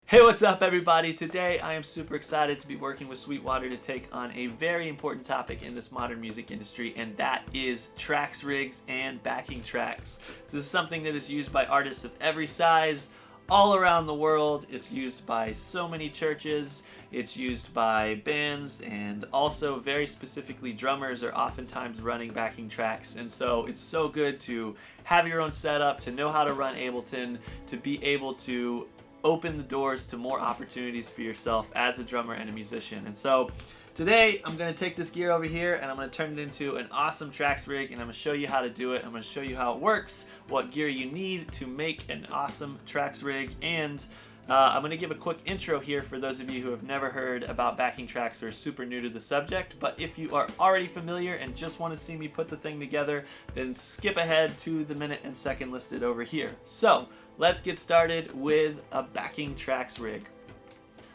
Hey, what's up everybody? Today I am super excited to be working with Sweetwater to take on a very important topic in this modern music industry, and that is tracks rigs and backing tracks. This is something that is used by artists of every size all around the world. It's used by so many churches, it's used by bands, and also very specifically drummers are oftentimes running backing tracks. And so it's so good to have your own setup, to know how to run Ableton, to be able to open the doors to more opportunities for yourself as a drummer and a musician. And so today I'm going to take this gear over here and I'm going to turn it into an awesome tracks rig, and I'm going to show you how to do it. I'm going to show you how it works, what gear you need to make an awesome tracks rig, and I'm going to give a quick intro here for those of you who have never heard about backing tracks or are super new to the subject. But if you are already familiar and just want to see me put the thing together, then skip ahead to the minute and second listed over here. So let's get started with a backing tracks rig.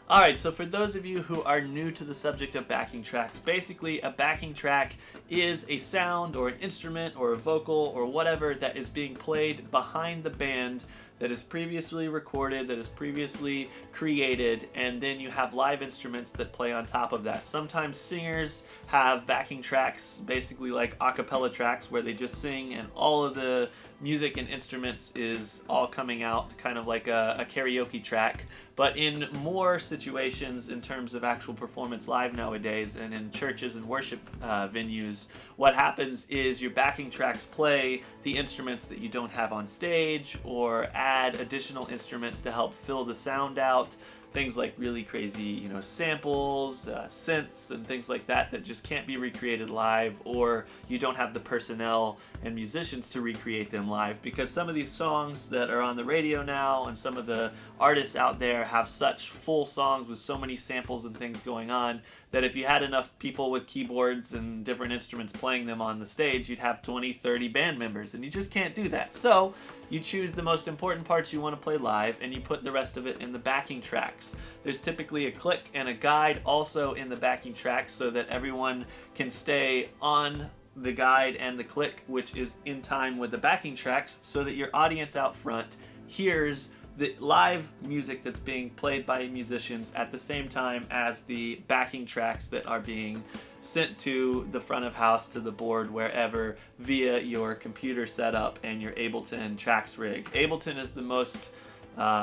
Alright, so for those of you who are new to the subject of backing tracks, basically a backing track is a sound or an instrument or a vocal or whatever that is being played behind the band, that is previously recorded, that is previously created, and then you have live instruments that play on top of that. Sometimes singers have backing tracks, basically like a cappella tracks, where they just sing and all of the music and instruments is all coming out, kind of like a karaoke track. But in more situations, in terms of actual performance live nowadays and in churches and worship venues, what happens is your backing tracks play the instruments that you don't have on stage, or add additional instruments to help fill the sound out. Things like really crazy, samples, synths, and things like that that just can't be recreated live, or you don't have the personnel and musicians to recreate them live, because some of these songs that are on the radio now and some of the artists out there have such full songs with so many samples and things going on that if you had enough people with keyboards and different instruments playing them on the stage, you'd have 20, 30 band members, and you just can't do that. So you choose the most important parts you want to play live and you put the rest of it in the backing tracks. There's typically a click and a guide also in the backing tracks so that everyone can stay on the guide and the click, which is in time with the backing tracks, so that your audience out front hears the live music that's being played by musicians at the same time as the backing tracks that are being sent to the front of house, to the board, wherever, via your computer setup and your Ableton tracks rig. Ableton is the most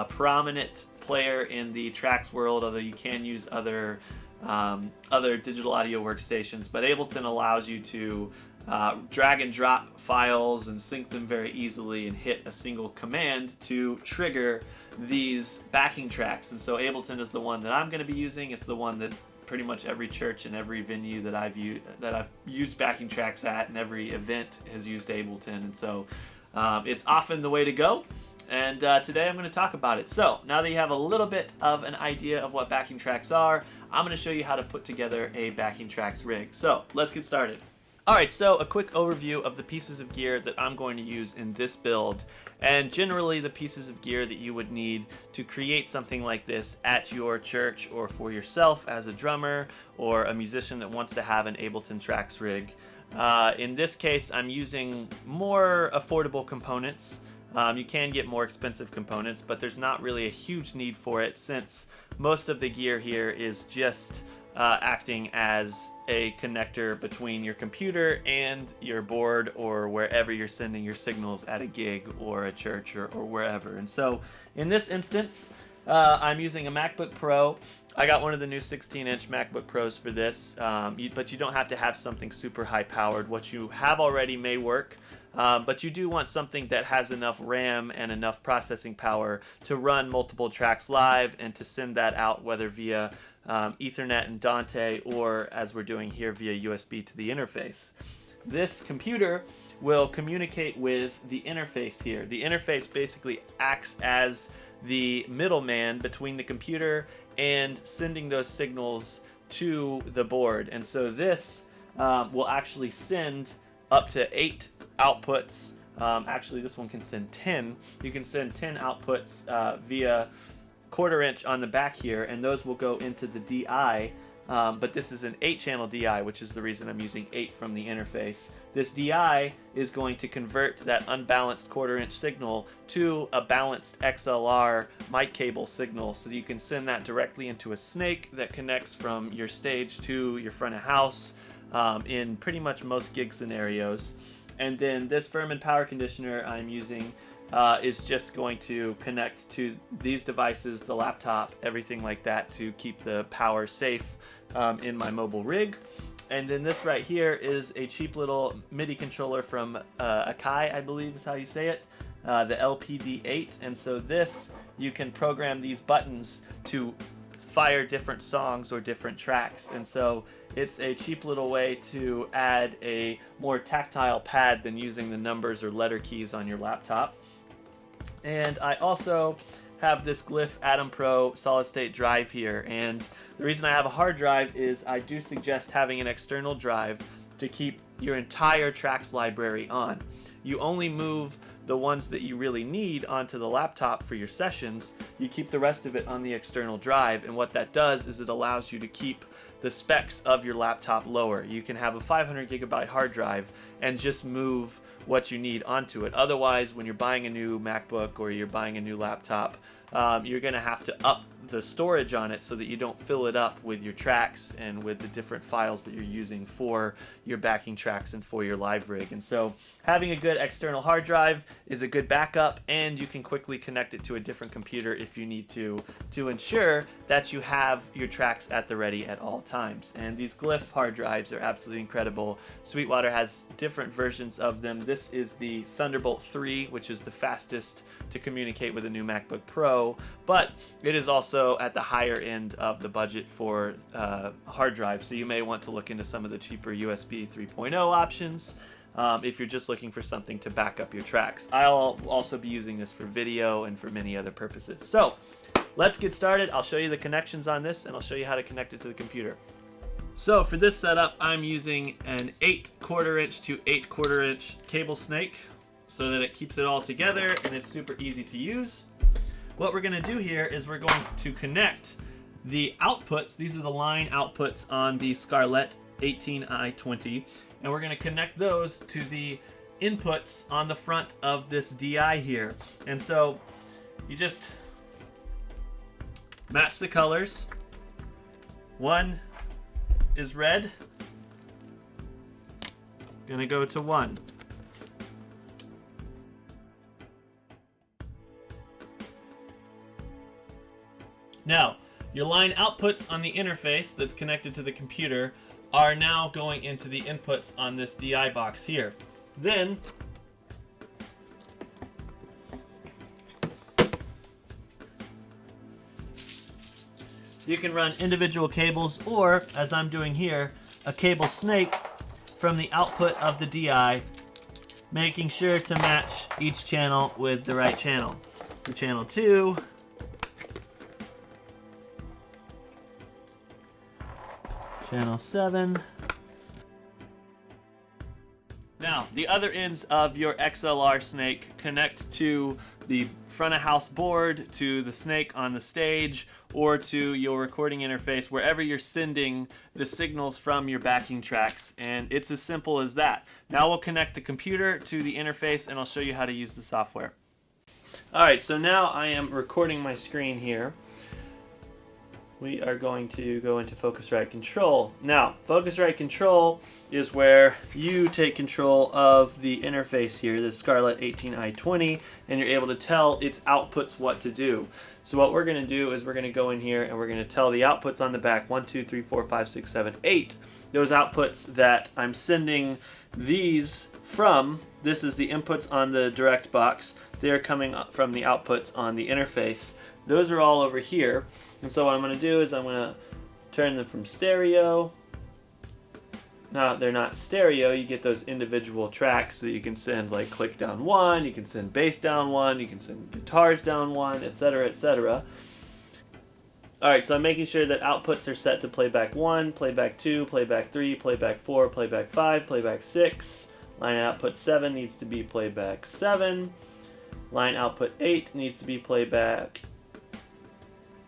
prominent player in the tracks world, although you can use other digital audio workstations. But Ableton allows you to drag and drop files and sync them very easily and hit a single command to trigger these backing tracks. And so Ableton is the one that I'm going to be using. It's the one that pretty much every church and every venue that I've used backing tracks at, and every event has used Ableton. And so it's often the way to go. And today I'm going to talk about it. So now that you have a little bit of an idea of what backing tracks are, I'm going to show you how to put together a backing tracks rig. So let's get started. Alright, so a quick overview of the pieces of gear that I'm going to use in this build, and generally the pieces of gear that you would need to create something like this at your church or for yourself as a drummer or a musician that wants to have an Ableton tracks rig. In this case, I'm using more affordable components. You can get more expensive components, but there's not really a huge need for it, since most of the gear here is just acting as a connector between your computer and your board, or wherever you're sending your signals at a gig or a church or wherever. And so in this instance, I'm using a MacBook Pro. I got one of the new 16-inch MacBook Pros for this, but you don't have to have something super high powered. What you have already may work. But you do want something that has enough RAM and enough processing power to run multiple tracks live and to send that out, whether via Ethernet and Dante, or as we're doing here via USB to the interface. This computer will communicate with the interface here. The interface basically acts as the middleman between the computer and sending those signals to the board. And so this will actually send up to 8 outputs. Actually, this one can send 10. You can send 10 outputs via 1/4 inch on the back here, and those will go into the DI but this is an 8-channel DI, which is the reason I'm using 8 from the interface. This DI is going to convert that unbalanced 1/4-inch signal to a balanced XLR mic cable signal, so that you can send that directly into a snake that connects from your stage to your front of house in pretty much most gig scenarios. And then this Furman power conditioner I'm using is just going to connect to these devices, the laptop, everything like that, to keep the power safe in my mobile rig. And then this right here is a cheap little MIDI controller from Akai, I believe is how you say it, the LPD8. And so this, you can program these buttons to fire different songs or different tracks. And so it's a cheap little way to add a more tactile pad than using the numbers or letter keys on your laptop. And I also have this Glyph Atom Pro solid state drive here, and the reason I have a hard drive is I do suggest having an external drive to keep your entire tracks library on. You only move the ones that you really need onto the laptop for your sessions. You keep the rest of it on the external drive, and what that does is it allows you to keep the specs of your laptop lower. You can have a 500 gigabyte hard drive and just move what you need onto it. Otherwise, when you're buying a new MacBook or you're buying a new laptop, you're going to have to up the storage on it so that you don't fill it up with your tracks and with the different files that you're using for your backing tracks and for your live rig. And so having a good external hard drive is a good backup, and you can quickly connect it to a different computer if you need to ensure that you have your tracks at the ready at all times. And these Glyph hard drives are absolutely incredible. Sweetwater has different versions of them. This is the Thunderbolt 3, which is the fastest to communicate with a new MacBook Pro, but it is also at the higher end of the budget for hard drive, so you may want to look into some of the cheaper USB 3.0 options if you're just looking for something to back up your tracks. I'll also be using this for video and for many other purposes. So let's get started. I'll show you the connections on this, and I'll show you how to connect it to the computer. So for this setup, I'm using an 8/4-inch to 8/4-inch cable snake so that it keeps it all together and it's super easy to use. What we're going to do here is we're going to connect the outputs. These are the line outputs on the Scarlett 18i20, and we're going to connect those to the inputs on the front of this DI here. And so you just match the colors. One is red. Gonna go to 1. Now, your line outputs on the interface that's connected to the computer are now going into the inputs on this DI box here. Then, you can run individual cables, or, as I'm doing here, a cable snake from the output of the DI, making sure to match each channel with the right channel. So channel 2, channel 7. Now, the other ends of your XLR snake connect to the front of house board, to the snake on the stage, or to your recording interface, wherever you're sending the signals from your backing tracks. And it's as simple as that. Now we'll connect the computer to the interface, and I'll show you how to use the software. Alright, so now I am recording my screen here. We are going to go into Focusrite Control. Now, Focusrite Control is where you take control of the interface here, the Scarlett 18i20, and you're able to tell its outputs what to do. So what we're going to do is we're going to go in here and we're going to tell the outputs on the back, 1, 2, 3, 4, 5, 6, 7, 8. Those outputs that I'm sending these from, this is the inputs on the direct box. They're coming up from the outputs on the interface. Those are all over here. And so what I'm going to do is I'm going to turn them from stereo. Now they're not stereo, you get those individual tracks that you can send, like click down 1, you can send bass down 1, you can send guitars down 1, etc., etc. Alright, so I'm making sure that outputs are set to playback 1, playback 2, playback 3, playback 4, playback 5, playback 6. Line output 7 needs to be playback 7. Line output 8 needs to be playback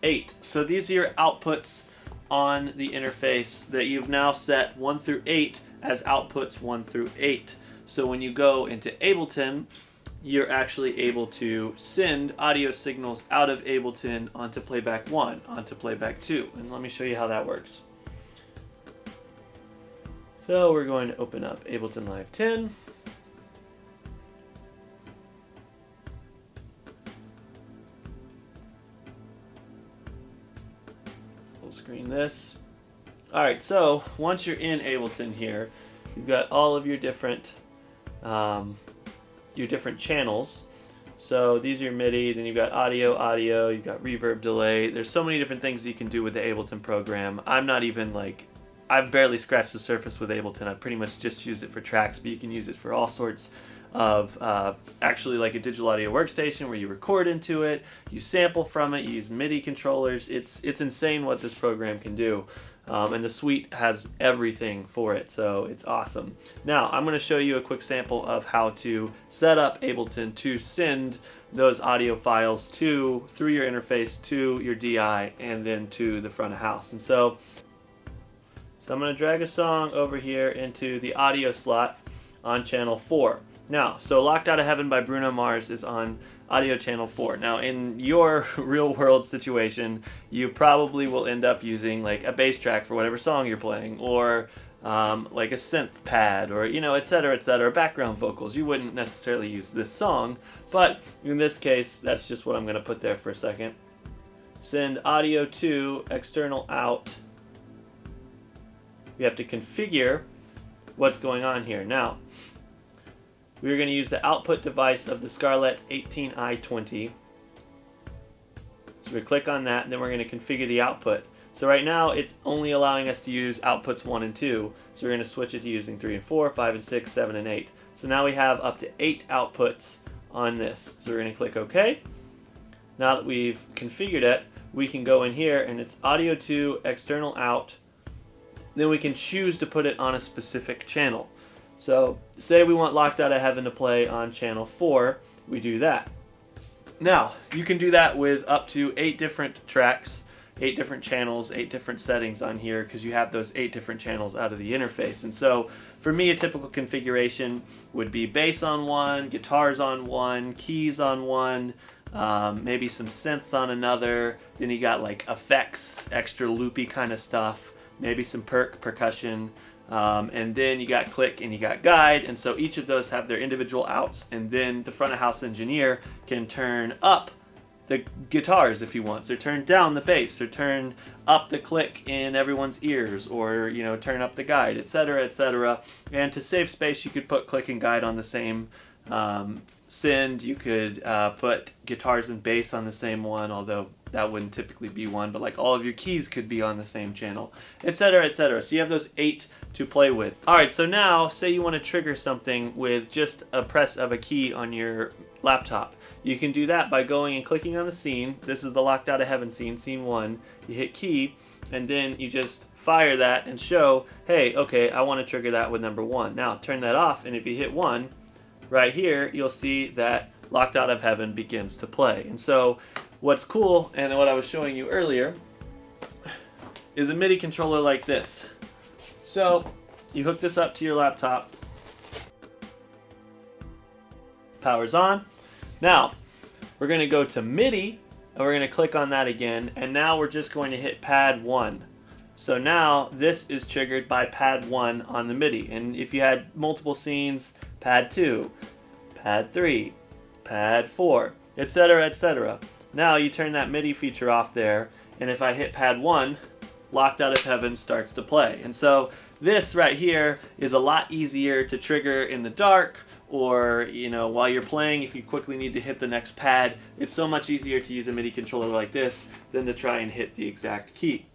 8. So these are your outputs on the interface that you've now set 1 through 8 as outputs 1 through 8. So when you go into Ableton, you're actually able to send audio signals out of Ableton onto playback 1, onto playback 2. And let me show you how that works. So we're going to open up Ableton Live 10. Full screen this. Alright, so once you're in Ableton here, you've got all of your different channels. So these are your MIDI, then you've got audio, you've got reverb, delay. There's so many different things you can do with the Ableton program. I've barely scratched the surface with Ableton. I've pretty much just used it for tracks, but you can use it for all sorts of, actually like a digital audio workstation where you record into it, you sample from it, you use MIDI controllers. It's insane what this program can do. And the suite has everything for it, so it's awesome. Now, I'm going to show you a quick sample of how to set up Ableton to send those audio files through your interface to your DI and then to the front of house. And so I'm going to drag a song over here into the audio slot on channel 4. Now, so Locked Out of Heaven by Bruno Mars is on audio channel 4. Now, in your real world situation, you probably will end up using like a bass track for whatever song you're playing, or like a synth pad, or etc., background vocals. You wouldn't necessarily use this song, but in this case, that's just what I'm going to put there for a second. Send audio to external out. We have to configure what's going on here. Now, we're going to use the output device of the Scarlett 18i20. So we click on that, and then we're going to configure the output. So right now, it's only allowing us to use outputs 1 and 2. So we're going to switch it to using 3 and 4, 5 and 6, 7 and 8. So now we have up to 8 outputs on this. So we're going to click OK. Now that we've configured it, we can go in here, and it's audio to external out. Then we can choose to put it on a specific channel. So say we want Locked Out of Heaven to play on channel 4, we do that. Now, you can do that with up to 8 different tracks, 8 different channels, 8 different settings on here, because you have those 8 different channels out of the interface. And so for me, a typical configuration would be bass on one, guitars on one, keys on one, maybe some synths on another. Then you got like effects, extra loopy kind of stuff, maybe some percussion, and then you got click and you got guide. And so each of those have their individual outs, and then the front of house engineer can turn up the guitars if he wants, or turn down the bass, or turn up the click in everyone's ears, or turn up the guide, etc., etc. And to save space, you could put click and guide on the same send. You could put guitars and bass on the same one, although that wouldn't typically be one, but like all of your keys could be on the same channel, etc., etc. So you have those 8 to play with. Alright, so now say you want to trigger something with just a press of a key on your laptop. You can do that by going and clicking on the scene. This is the Locked Out of Heaven scene, scene 1. You hit key, and then you just fire that and show, hey, okay, I want to trigger that with number 1. Now turn that off, and if you hit 1, right here, you'll see that Locked Out of Heaven begins to play. And so what's cool, and what I was showing you earlier, is a MIDI controller like this. So you hook this up to your laptop, power's on. Now we're going to go to MIDI, and we're going to click on that again, and now we're just going to hit pad 1. So now this is triggered by pad 1 on the MIDI, and if you had multiple scenes, pad 2, pad 3, pad 4, etc., etc. Now you turn that MIDI feature off there, and if I hit pad 1, Locked Out of Heaven starts to play. And so this right here is a lot easier to trigger in the dark, or while you're playing, if you quickly need to hit the next pad. It's so much easier to use a MIDI controller like this than to try and hit the exact key.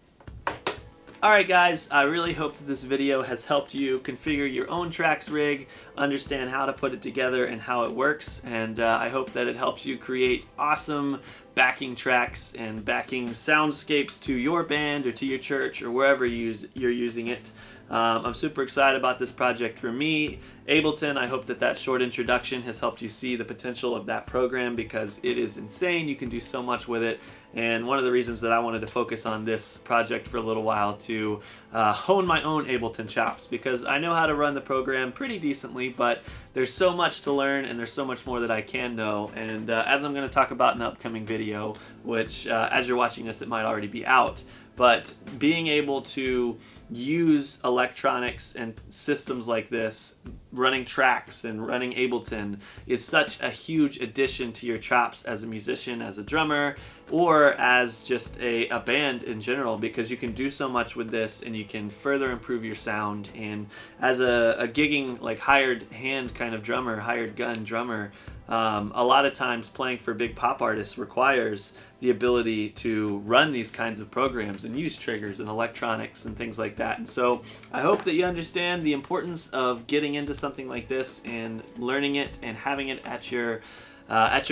Alright guys, I really hope that this video has helped you configure your own tracks rig, understand how to put it together and how it works, and I hope that it helps you create awesome backing tracks and backing soundscapes to your band or to your church or wherever you're using it. I'm super excited about this project for me. Ableton, I hope that short introduction has helped you see the potential of that program, because it is insane. You can do so much with it, and one of the reasons that I wanted to focus on this project for a little while to hone my own Ableton chops, because I know how to run the program pretty decently, but there's so much to learn and there's so much more that I can know, and as I'm going to talk about in an upcoming video, which as you're watching this it might already be out, but being able to use electronics and systems like this, running tracks and running Ableton, is such a huge addition to your chops as a musician, as a drummer, or as just a band in general, because you can do so much with this and you can further improve your sound. And as a gigging, like hired hand kind of drummer, hired gun drummer, a lot of times playing for big pop artists requires the ability to run these kinds of programs and use triggers and electronics and things like that. And so I hope that you understand the importance of getting into something like this and learning it and having it at your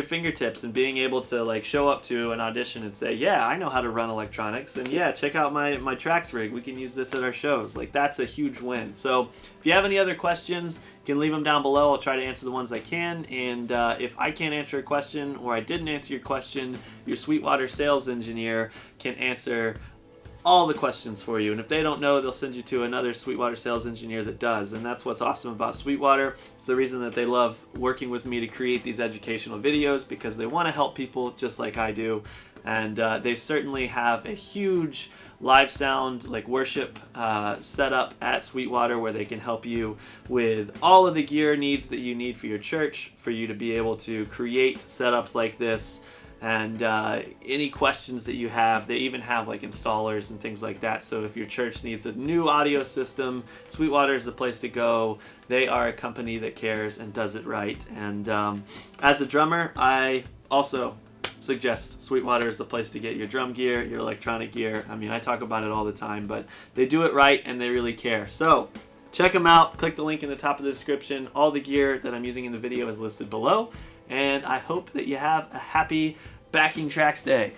fingertips, and being able to like show up to an audition and say, yeah, I know how to run electronics, and yeah, check out my tracks rig, we can use this at our shows. Like, that's a huge win. So if you have any other questions, you can leave them down below. I'll try to answer the ones I can, and if I can't answer a question or I didn't answer your question, your Sweetwater sales engineer can answer all the questions for you, and if they don't know, they'll send you to another Sweetwater sales engineer that does. And that's what's awesome about Sweetwater. It's the reason that they love working with me to create these educational videos, because they want to help people just like I do. And they certainly have a huge live sound, like worship setup at Sweetwater, where they can help you with all of the gear needs that you need for your church, for you to be able to create setups like this. And any questions that you have, they even have like installers and things like that. So if your church needs a new audio system, Sweetwater is the place to go. They are a company that cares and does it right. And as a drummer, I also suggest Sweetwater is the place to get your drum gear, your electronic gear. I mean, I talk about it all the time, but they do it right and they really care. So check them out. Click the link in the top of the description. All the gear that I'm using in the video is listed below. And I hope that you have a happy backing tracks day.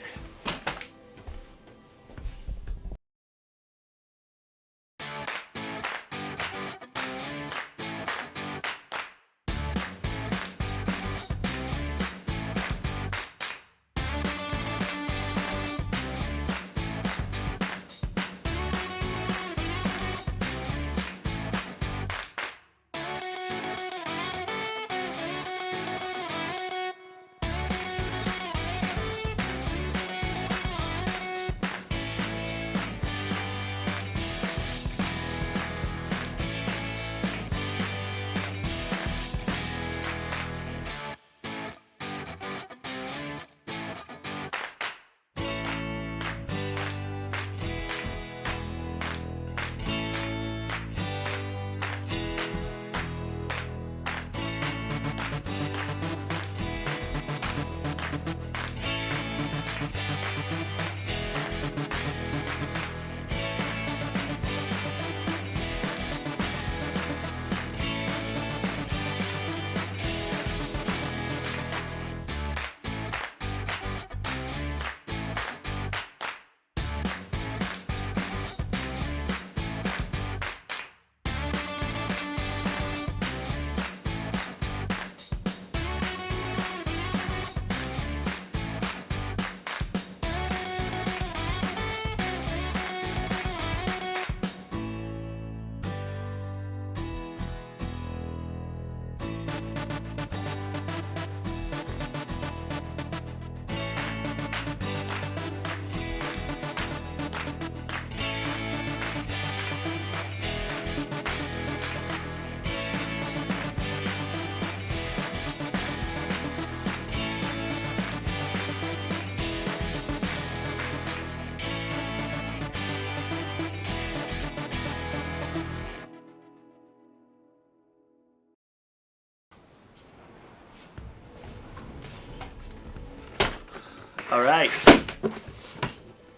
All right,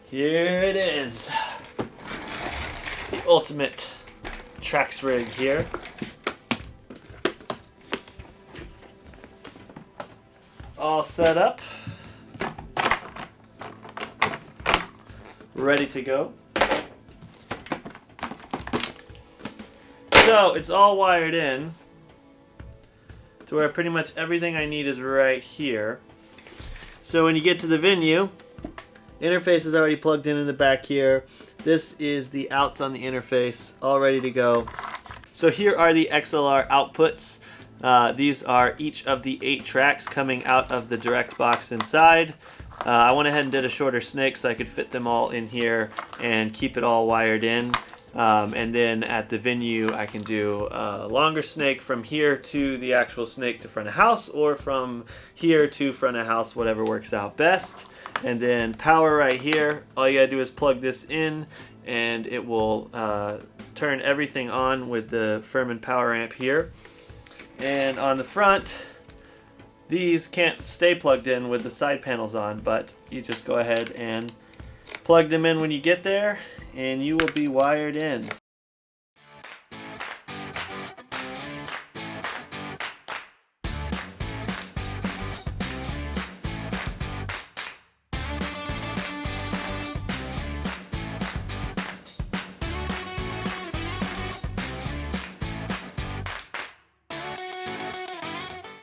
here it is, the ultimate tracks rig here. All set up, ready to go. So it's all wired in to where pretty much everything I need is right here. So when you get to the venue, Interface is already plugged in the back here. This is the outs on the interface, all ready to go. So here are the XLR outputs. These are each of the 8 tracks coming out of the direct box inside. I went ahead and did a shorter snake so I could fit them all in here and keep it all wired in. And then at the venue I can do a longer snake from here to the actual snake to front of house, or from here to front of house, whatever works out best. And then power right here, all you gotta do is plug this in and it will turn everything on with the Furman power amp here. And on the front, these can't stay plugged in with the side panels on, but you just go ahead and plug them in when you get there and you will be wired in.